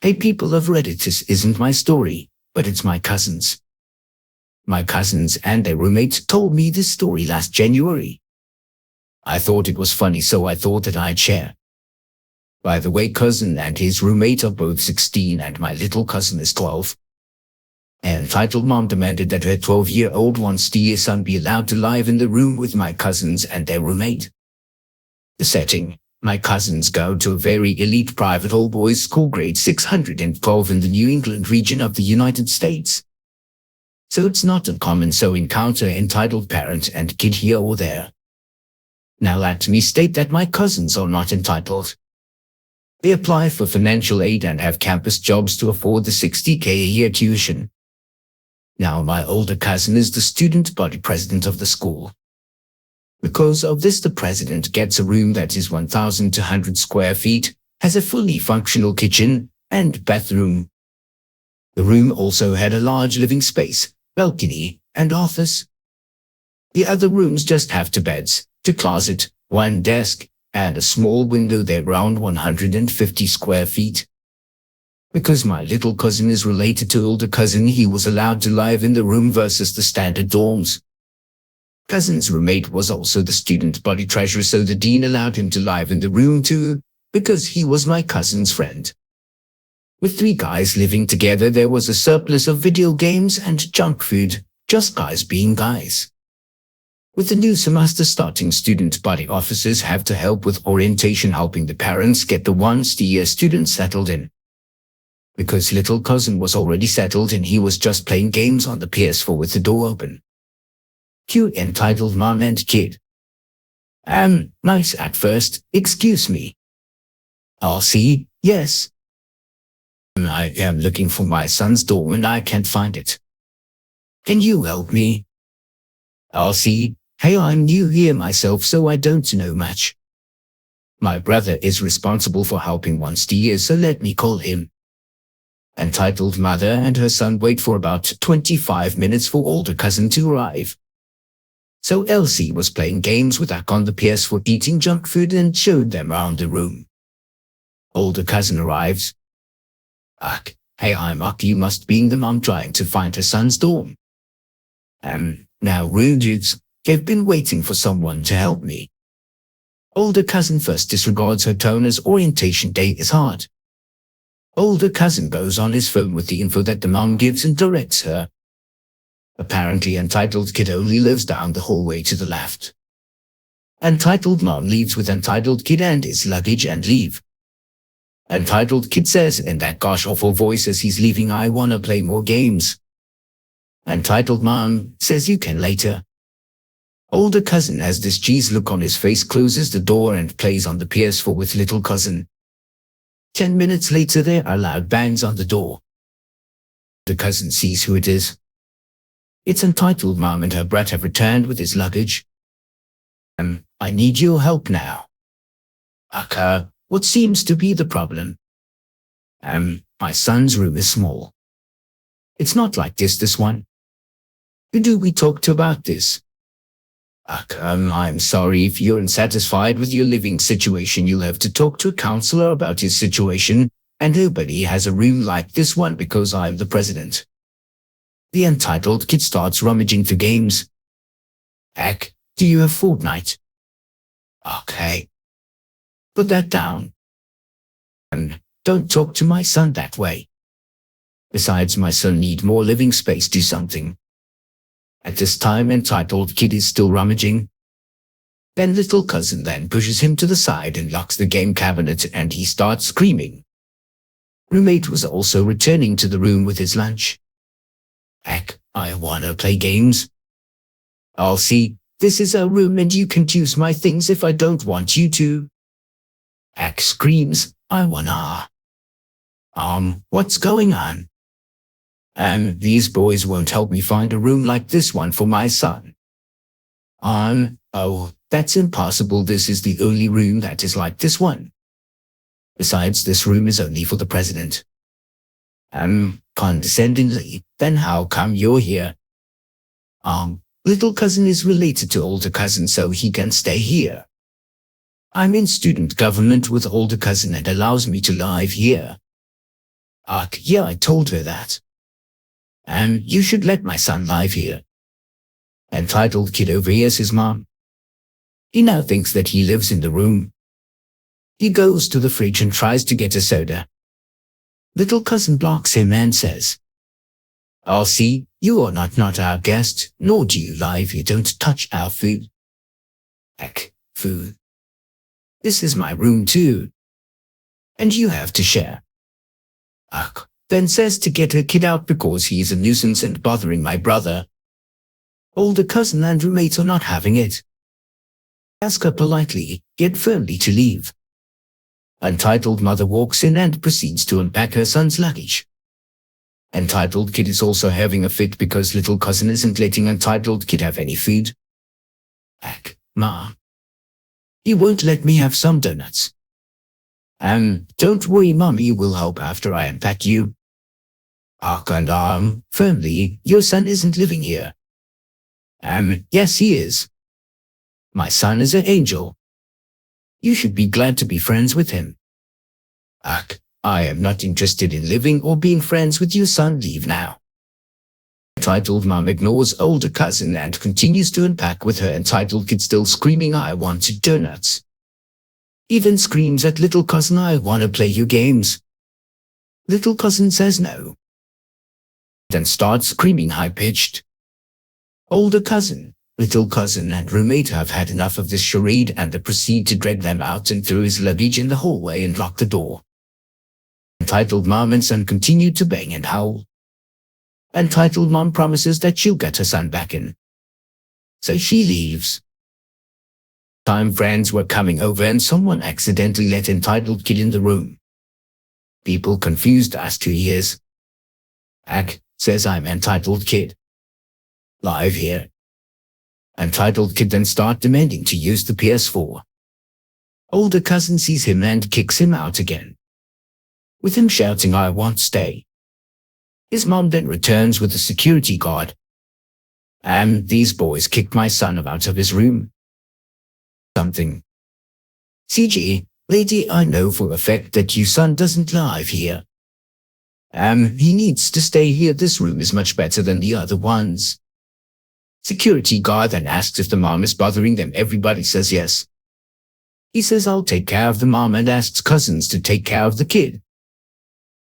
Hey people of Reddit, this isn't my story, but it's my cousins. My cousins and their roommates told me this story last January. I thought it was funny, so I thought that I'd share. By the way, cousin and his roommate are both 16 and my little cousin is 12. Entitled Mom demanded that her 12-year-old one-year son be allowed to live in the room with my cousins and their roommate. The setting: my cousins go to a very elite private all-boys school, grade 612 in the New England region of the United States. So it's not uncommon to encounter entitled parent and kid here or there. Now let me state that my cousins are not entitled. They apply for financial aid and have campus jobs to afford the $60K a year tuition. Now my older cousin is the student body president of the school. Because of this, the president gets a room that is 1,200 square feet, has a fully functional kitchen and bathroom. The room also had a large living space, balcony, and office. The other rooms just have two beds, two closet, one desk, and a small window. They're around 150 square feet. Because my little cousin is related to older cousin, he was allowed to live in the room versus the standard dorms. Cousin's roommate was also the student body treasurer, so the dean allowed him to live in the room too, because he was my cousin's friend. With three guys living together, there was a surplus of video games and junk food, just guys being guys. With the new semester starting, student body officers have to help with orientation, helping the parents get the one-year students settled in. Because little cousin was already settled in, he was just playing games on the PS4 with the door open. Cue entitled Mom and Kid. Nice at first, excuse me. I'll see, yes. I am looking for my son's dorm and I can't find it. Can you help me? I'll see, hey, I'm new here myself, so I don't know much. My brother is responsible for helping one-year, so let me call him. Entitled Mother and her son wait for about 25 minutes for older cousin to arrive. So Elsie was playing games with Ak on the PS4, eating junk food, and showed them around the room. Older cousin arrives. Ak, hey, I'm Ak, you must be the mom trying to find her son's dorm. Now rude dudes, they've been waiting for someone to help me. Older cousin first disregards her tone as orientation day is hard. Older cousin goes on his phone with the info that the mom gives and directs her. Apparently entitled kid only lives down the hallway to the left. Entitled mom leaves with entitled kid and his luggage and leave. Entitled kid says in that gosh awful voice as he's leaving, I wanna play more games. Entitled mom says you can later. Older cousin has this cheese look on his face, closes the door and plays on the PS4 with little cousin. 10 minutes later there are loud bangs on the door. The cousin sees who it is. It's entitled mom and her brat have returned with his luggage. I need your help now. Akka, what seems to be the problem? My son's room is small. It's not like this one. Who do we talk to about this? I'm sorry, if you're unsatisfied with your living situation, you'll have to talk to a counselor about his situation, and nobody has a room like this one because I'm the president. The entitled kid starts rummaging through games. Ak, do you have Fortnite? Okay. Put that down. And don't talk to my son that way. Besides, my son need more living space, do something. At this time, entitled kid is still rummaging. Then little cousin then pushes him to the side and locks the game cabinet and he starts screaming. Roommate was also returning to the room with his lunch. Ak, I wanna play games. I'll see, this is our room and you can use my things if I don't want you to. Ak screams, I wanna. What's going on? These boys won't help me find a room like this one for my son. Oh, that's impossible. This is the only room that is like this one. Besides, this room is only for the president. Condescendingly, then how come you're here? Little cousin is related to older cousin, so he can stay here. I'm in student government with older cousin and allows me to live here. Yeah, I told her that. And you should let my son live here. Entitled kid overhears his mom. He now thinks that he lives in the room. He goes to the fridge and tries to get a soda. Little cousin blocks him and says, "I'll see, you are not our guest, nor do you live here, don't touch our food." Food. This is my room too. And you have to share. Then says to get her kid out because he's a nuisance and bothering my brother. Older cousin and roommate are not having it. Ask her politely, yet firmly to leave. Entitled mother walks in and proceeds to unpack her son's luggage. Entitled kid is also having a fit because little cousin isn't letting entitled kid have any food. Ma. He won't let me have some donuts. Don't worry, mommy will help after I unpack you. And firmly, your son isn't living here. Yes he is. My son is an angel. You should be glad to be friends with him. I am not interested in living or being friends with your son, leave now. Entitled mom ignores older cousin and continues to unpack with her entitled kid still screaming, "I want donuts." Even screams at little cousin, "I want to play your games." Little cousin says no. Then starts screaming high-pitched. Older cousin, little cousin and roommate have had enough of this charade and they proceed to drag them out and throw his luggage in the hallway and lock the door. Entitled mom and son continue to bang and howl. Entitled mom promises that she'll get her son back in. So she leaves. Time friends were coming over and someone accidentally let entitled kid in the room. People confused as to who he is. Says, "I'm entitled kid. Live here." Entitled kid then start demanding to use the PS4. Older cousin sees him and kicks him out again, with him shouting, "I won't stay." His mom then returns with a security guard. These boys kicked my son out of his room. Something. CG, lady, I know for a fact that your son doesn't live here. He needs to stay here. This room is much better than the other ones. Security guard then asks if the mom is bothering them. Everybody says yes. He says, "I'll take care of the mom," and asks cousins to take care of the kid.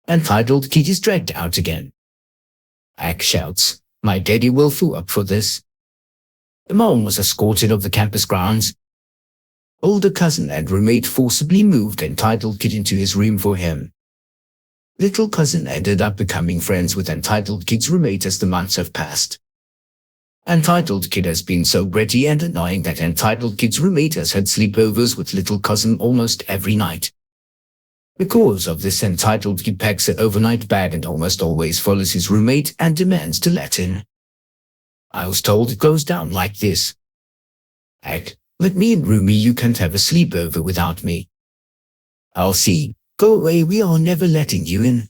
Entitled kid is dragged out again. Shouts, "My daddy will fool up for this." The mom was escorted off the campus grounds. Older cousin and roommate forcibly moved entitled kid into his room for him. Little cousin ended up becoming friends with entitled kid's roommate as the months have passed. Entitled kid has been so bratty and annoying that entitled kid's roommate has had sleepovers with little cousin almost every night. Because of this, entitled kid packs an overnight bag and almost always follows his roommate and demands to let in. I was told it goes down like this. Let me in, roomie, you can't have a sleepover without me. I'll see. Go away, we are never letting you in.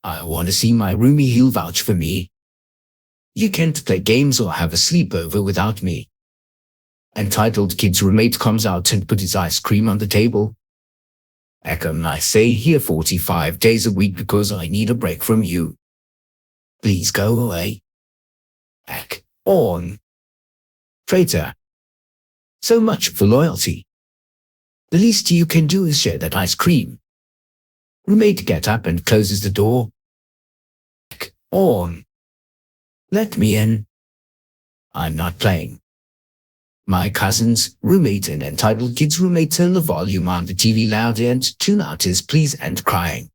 I want to see my roomie, he'll vouch for me. You can't play games or have a sleepover without me. Entitled kid's roommate comes out and puts his ice cream on the table. I stay here 45 days a week because I need a break from you. Please go away. On. Traitor. So much for loyalty. The least you can do is share that ice cream. Roommate get up and closes the door. On. Let me in. I'm not playing. My cousins, roommate and entitled kid's roommate turn the volume on the TV loud and tune out his pleas and crying.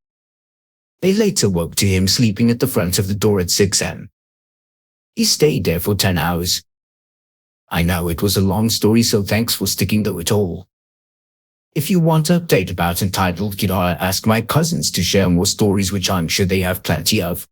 They later woke to him sleeping at the front of the door at 6 a.m. He stayed there for 10 hours. I know it was a long story, so thanks for sticking to it all. If you want an update about entitled kid, I'll ask my cousins to share more stories, which I'm sure they have plenty of.